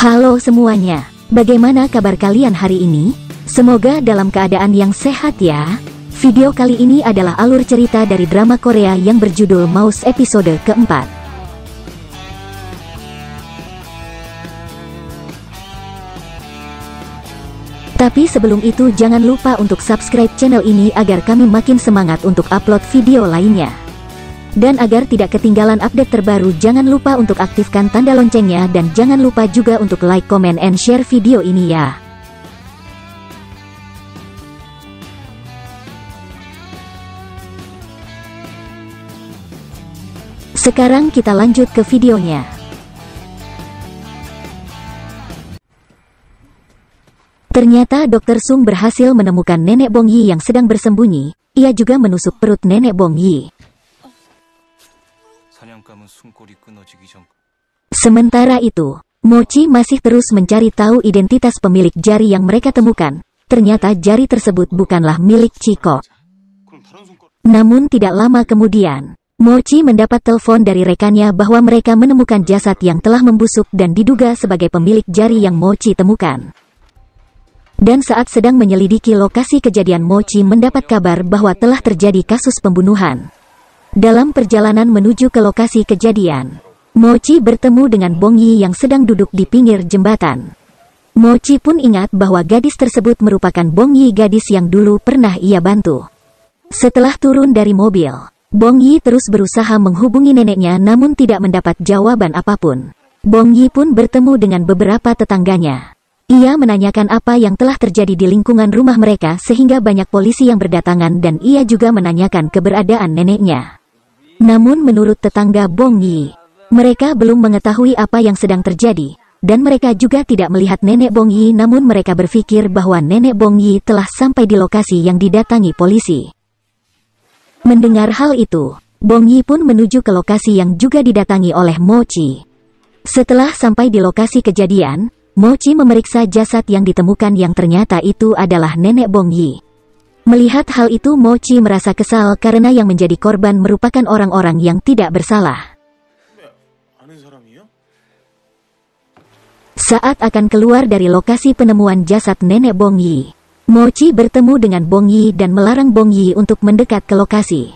Halo semuanya, bagaimana kabar kalian hari ini? Semoga dalam keadaan yang sehat ya. Video kali ini adalah alur cerita dari drama Korea yang berjudul Mouse episode keempat. Tapi sebelum itu jangan lupa untuk subscribe channel ini agar kami makin semangat untuk upload video lainnya. Dan agar tidak ketinggalan update terbaru, jangan lupa untuk aktifkan tanda loncengnya dan jangan lupa juga untuk like, comment, and share video ini ya. Sekarang kita lanjut ke videonya. Ternyata Dr. Sung berhasil menemukan nenek Bong Yi yang sedang bersembunyi. Ia juga menusuk perut nenek Bong Yi. Sementara itu, Mochi masih terus mencari tahu identitas pemilik jari yang mereka temukan. Ternyata jari tersebut bukanlah milik Chiko. Namun tidak lama kemudian, Mochi mendapat telepon dari rekannya bahwa mereka menemukan jasad yang telah membusuk dan diduga sebagai pemilik jari yang Mochi temukan. Dan saat sedang menyelidiki lokasi kejadian, Mochi mendapat kabar bahwa telah terjadi kasus pembunuhan. Dalam perjalanan menuju ke lokasi kejadian, Mochi bertemu dengan Bong Yi yang sedang duduk di pinggir jembatan. Mochi pun ingat bahwa gadis tersebut merupakan Bong Yi, gadis yang dulu pernah ia bantu. Setelah turun dari mobil, Bong Yi terus berusaha menghubungi neneknya namun tidak mendapat jawaban apapun. Bong Yi pun bertemu dengan beberapa tetangganya. Ia menanyakan apa yang telah terjadi di lingkungan rumah mereka sehingga banyak polisi yang berdatangan dan ia juga menanyakan keberadaan neneknya. Namun menurut tetangga Bong Yi, mereka belum mengetahui apa yang sedang terjadi, dan mereka juga tidak melihat nenek Bong Yi, namun mereka berpikir bahwa nenek Bong Yi telah sampai di lokasi yang didatangi polisi. Mendengar hal itu, Bong Yi pun menuju ke lokasi yang juga didatangi oleh Mochi. Setelah sampai di lokasi kejadian, Mochi memeriksa jasad yang ditemukan yang ternyata itu adalah nenek Bong Yi. Melihat hal itu, Mochi merasa kesal karena yang menjadi korban merupakan orang-orang yang tidak bersalah. Saat akan keluar dari lokasi penemuan jasad nenek Bong Yi, Mochi bertemu dengan Bong Yi dan melarang Bong Yi untuk mendekat ke lokasi.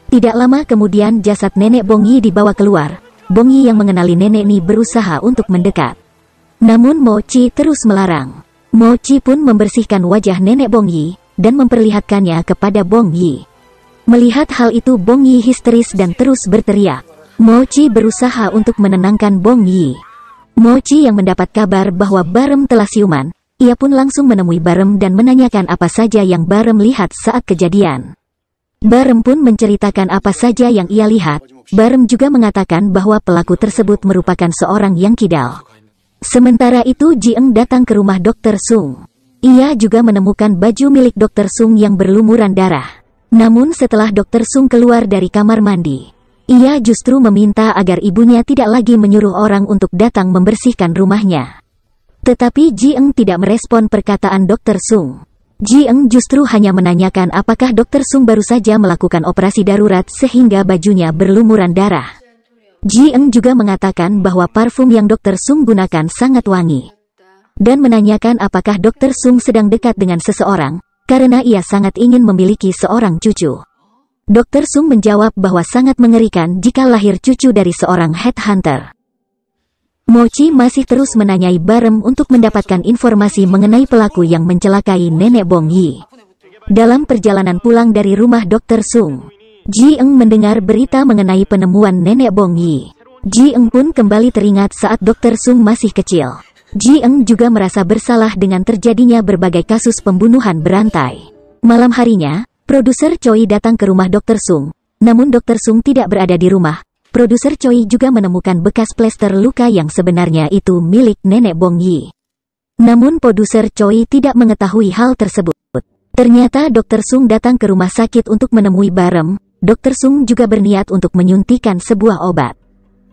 Tidak lama kemudian jasad nenek Bong Yi dibawa keluar. Bong Yi yang mengenali nenek ini berusaha untuk mendekat. Namun Mochi terus melarang. Mochi pun membersihkan wajah nenek Bong Yi dan memperlihatkannya kepada Bong Yi. Melihat hal itu, Bong Yi histeris dan terus berteriak. Mochi berusaha untuk menenangkan Bong Yi. Mochi yang mendapat kabar bahwa Barem telah siuman, ia pun langsung menemui Barem dan menanyakan apa saja yang Barem lihat saat kejadian. Barem pun menceritakan apa saja yang ia lihat. Barem juga mengatakan bahwa pelaku tersebut merupakan seorang yang kidal. Sementara itu Ji-eung datang ke rumah Dr. Sung. Ia juga menemukan baju milik Dr. Sung yang berlumuran darah. Namun setelah Dr. Sung keluar dari kamar mandi, ia justru meminta agar ibunya tidak lagi menyuruh orang untuk datang membersihkan rumahnya. Tetapi Ji-eung tidak merespon perkataan Dr. Sung. Ji-eung justru hanya menanyakan apakah Dr. Sung baru saja melakukan operasi darurat sehingga bajunya berlumuran darah. Ji-eung juga mengatakan bahwa parfum yang Dr. Sung gunakan sangat wangi. Dan menanyakan apakah Dr. Sung sedang dekat dengan seseorang, karena ia sangat ingin memiliki seorang cucu. Dr. Sung menjawab bahwa sangat mengerikan jika lahir cucu dari seorang headhunter. Mochi masih terus menanyai Barem untuk mendapatkan informasi mengenai pelaku yang mencelakai nenek Bong Yi. Dalam perjalanan pulang dari rumah Dr. Sung, Ji-eung mendengar berita mengenai penemuan nenek Bong Yi. Ji-eung pun kembali teringat saat Dr. Sung masih kecil. Ji-eung juga merasa bersalah dengan terjadinya berbagai kasus pembunuhan berantai. Malam harinya, produser Choi datang ke rumah Dr. Sung. Namun Dr. Sung tidak berada di rumah. Produser Choi juga menemukan bekas plester luka yang sebenarnya itu milik nenek Bong Yi. Namun produser Choi tidak mengetahui hal tersebut. Ternyata Dr. Sung datang ke rumah sakit untuk menemui Barem. Dr. Sung juga berniat untuk menyuntikkan sebuah obat.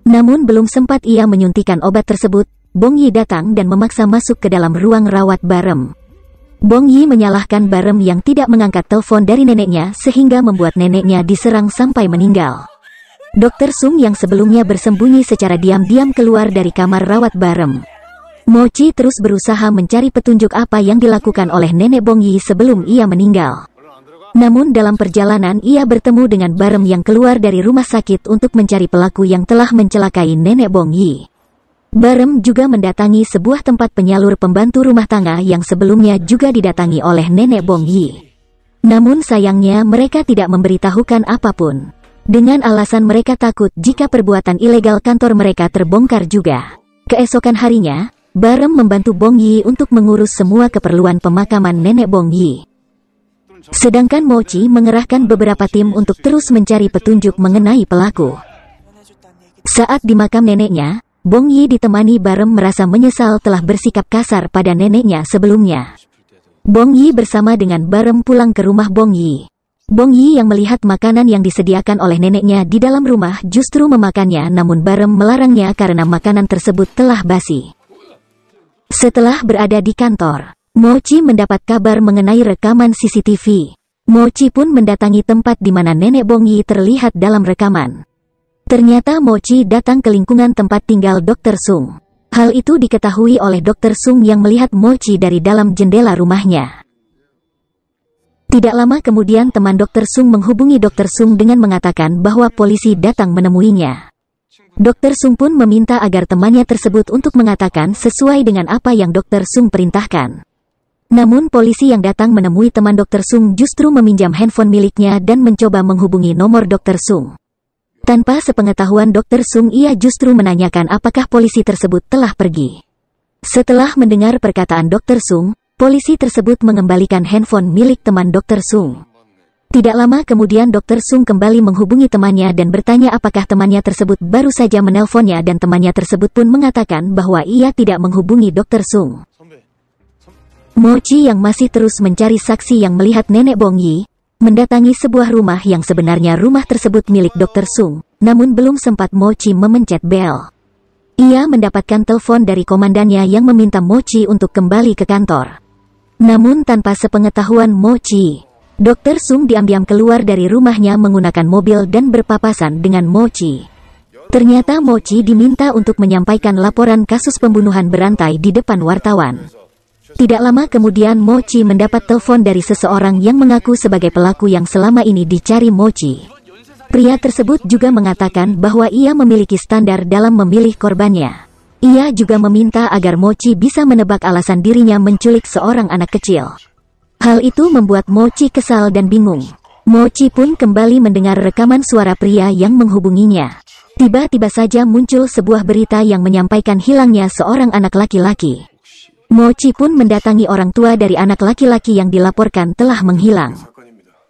Namun belum sempat ia menyuntikkan obat tersebut, Bong Yi datang dan memaksa masuk ke dalam ruang rawat Barem. Bong Yi menyalahkan Barem yang tidak mengangkat telepon dari neneknya sehingga membuat neneknya diserang sampai meninggal. Dr. Sung yang sebelumnya bersembunyi secara diam-diam keluar dari kamar rawat Barem. Mochi terus berusaha mencari petunjuk apa yang dilakukan oleh Nenek Bongyi sebelum ia meninggal. Namun dalam perjalanan ia bertemu dengan Barem yang keluar dari rumah sakit untuk mencari pelaku yang telah mencelakai Nenek Bongyi. Barem juga mendatangi sebuah tempat penyalur pembantu rumah tangga yang sebelumnya juga didatangi oleh Nenek Bongyi. Namun sayangnya mereka tidak memberitahukan apapun. Dengan alasan mereka takut jika perbuatan ilegal kantor mereka terbongkar juga. Keesokan harinya, Barem membantu Bongyi untuk mengurus semua keperluan pemakaman Nenek Bongyi. Sedangkan Mochi mengerahkan beberapa tim untuk terus mencari petunjuk mengenai pelaku. Saat di makam neneknya, Bongyi ditemani Barem merasa menyesal telah bersikap kasar pada neneknya sebelumnya. Bongyi bersama dengan Barem pulang ke rumah Bongyi. Bongyi yang melihat makanan yang disediakan oleh neneknya di dalam rumah justru memakannya, namun Barem melarangnya karena makanan tersebut telah basi. Setelah berada di kantor, Mochi mendapat kabar mengenai rekaman CCTV. Mochi pun mendatangi tempat di mana Nenek Bongyi terlihat dalam rekaman. Ternyata Mochi datang ke lingkungan tempat tinggal Dr. Sung. Hal itu diketahui oleh Dr. Sung yang melihat Mochi dari dalam jendela rumahnya. Tidak lama kemudian teman Dr. Sung menghubungi Dr. Sung dengan mengatakan bahwa polisi datang menemuinya. Dr. Sung pun meminta agar temannya tersebut untuk mengatakan sesuai dengan apa yang Dr. Sung perintahkan. Namun polisi yang datang menemui teman Dr. Sung justru meminjam handphone miliknya dan mencoba menghubungi nomor Dr. Sung. Tanpa sepengetahuan Dr. Sung, ia justru menanyakan apakah polisi tersebut telah pergi. Setelah mendengar perkataan Dr. Sung, polisi tersebut mengembalikan handphone milik teman Dr. Sung. Tidak lama kemudian Dr. Sung kembali menghubungi temannya dan bertanya apakah temannya tersebut baru saja menelponnya, dan temannya tersebut pun mengatakan bahwa ia tidak menghubungi Dr. Sung. Mochi yang masih terus mencari saksi yang melihat Nenek Bongyi, mendatangi sebuah rumah yang sebenarnya rumah tersebut milik Dr. Sung, namun belum sempat Mochi memencet bel. Ia mendapatkan telepon dari komandannya yang meminta Mochi untuk kembali ke kantor. Namun tanpa sepengetahuan Mochi, Dr. Sung diam-diam keluar dari rumahnya menggunakan mobil dan berpapasan dengan Mochi. Ternyata Mochi diminta untuk menyampaikan laporan kasus pembunuhan berantai di depan wartawan. Tidak lama kemudian Mochi mendapat telepon dari seseorang yang mengaku sebagai pelaku yang selama ini dicari Mochi. Pria tersebut juga mengatakan bahwa ia memiliki standar dalam memilih korbannya. Ia juga meminta agar Mochi bisa menebak alasan dirinya menculik seorang anak kecil. Hal itu membuat Mochi kesal dan bingung. Mochi pun kembali mendengar rekaman suara pria yang menghubunginya. Tiba-tiba saja muncul sebuah berita yang menyampaikan hilangnya seorang anak laki-laki. Mochi pun mendatangi orang tua dari anak laki-laki yang dilaporkan telah menghilang.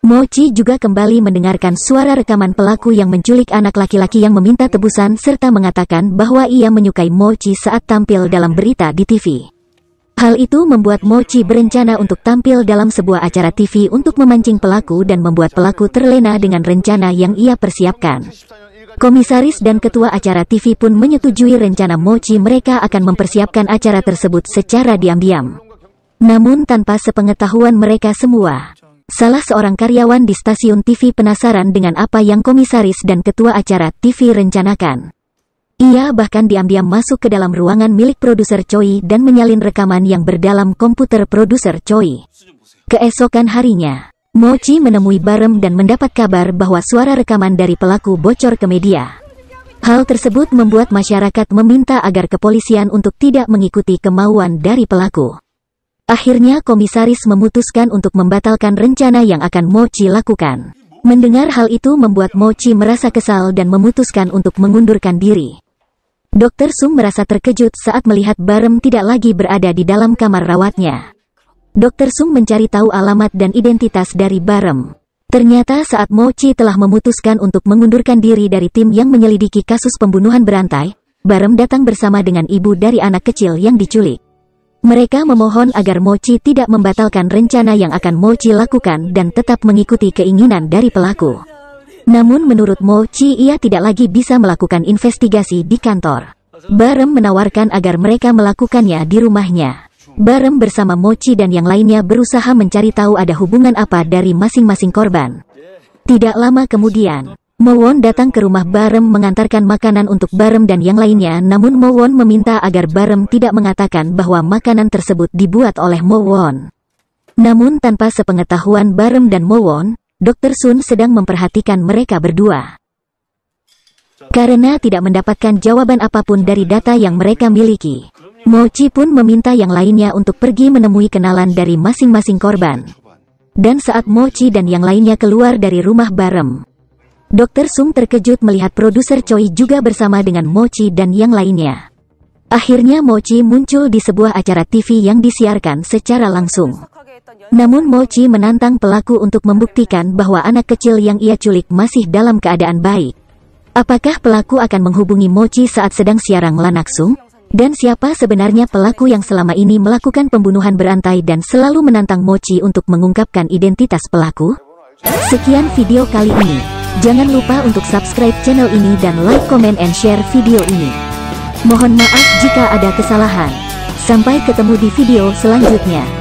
Mochi juga kembali mendengarkan suara rekaman pelaku yang menculik anak laki-laki yang meminta tebusan serta mengatakan bahwa ia menyukai Mochi saat tampil dalam berita di TV. Hal itu membuat Mochi berencana untuk tampil dalam sebuah acara TV untuk memancing pelaku dan membuat pelaku terlena dengan rencana yang ia persiapkan. Komisaris dan ketua acara TV pun menyetujui rencana Mochi. Mereka akan mempersiapkan acara tersebut secara diam-diam. Namun tanpa sepengetahuan mereka semua. Salah seorang karyawan di stasiun TV penasaran dengan apa yang komisaris dan ketua acara TV rencanakan. Ia bahkan diam-diam masuk ke dalam ruangan milik produser Choi dan menyalin rekaman yang berdalam komputer produser Choi. Keesokan harinya, Mochi menemui Barem dan mendapat kabar bahwa suara rekaman dari pelaku bocor ke media. Hal tersebut membuat masyarakat meminta agar kepolisian untuk tidak mengikuti kemauan dari pelaku. Akhirnya komisaris memutuskan untuk membatalkan rencana yang akan Mochi lakukan. Mendengar hal itu membuat Mochi merasa kesal dan memutuskan untuk mengundurkan diri. Dr. Sung merasa terkejut saat melihat Barem tidak lagi berada di dalam kamar rawatnya. Dr. Sung mencari tahu alamat dan identitas dari Barem. Ternyata saat Mochi telah memutuskan untuk mengundurkan diri dari tim yang menyelidiki kasus pembunuhan berantai, Barem datang bersama dengan ibu dari anak kecil yang diculik. Mereka memohon agar Mochi tidak membatalkan rencana yang akan Mochi lakukan dan tetap mengikuti keinginan dari pelaku. Namun menurut Mochi ia tidak lagi bisa melakukan investigasi di kantor. Barem menawarkan agar mereka melakukannya di rumahnya. Barem bersama Mochi dan yang lainnya berusaha mencari tahu ada hubungan apa dari masing-masing korban. Tidak lama kemudian, Mo-won datang ke rumah Barem mengantarkan makanan untuk Barem dan yang lainnya, namun Mo-won meminta agar Barem tidak mengatakan bahwa makanan tersebut dibuat oleh Mo-won. Namun tanpa sepengetahuan Barem dan Mo-won, Dr. Sun sedang memperhatikan mereka berdua. Karena tidak mendapatkan jawaban apapun dari data yang mereka miliki, Mochi pun meminta yang lainnya untuk pergi menemui kenalan dari masing-masing korban. Dan saat Mochi dan yang lainnya keluar dari rumah Barem, Dr. Sung terkejut melihat produser Choi juga bersama dengan Mochi dan yang lainnya. Akhirnya Mochi muncul di sebuah acara TV yang disiarkan secara langsung. Namun Mochi menantang pelaku untuk membuktikan bahwa anak kecil yang ia culik masih dalam keadaan baik. Apakah pelaku akan menghubungi Mochi saat sedang siaran langsung? Dan siapa sebenarnya pelaku yang selama ini melakukan pembunuhan berantai dan selalu menantang Mochi untuk mengungkapkan identitas pelaku? Sekian video kali ini. Jangan lupa untuk subscribe channel ini dan like, comment, and share video ini. Mohon maaf jika ada kesalahan. Sampai ketemu di video selanjutnya.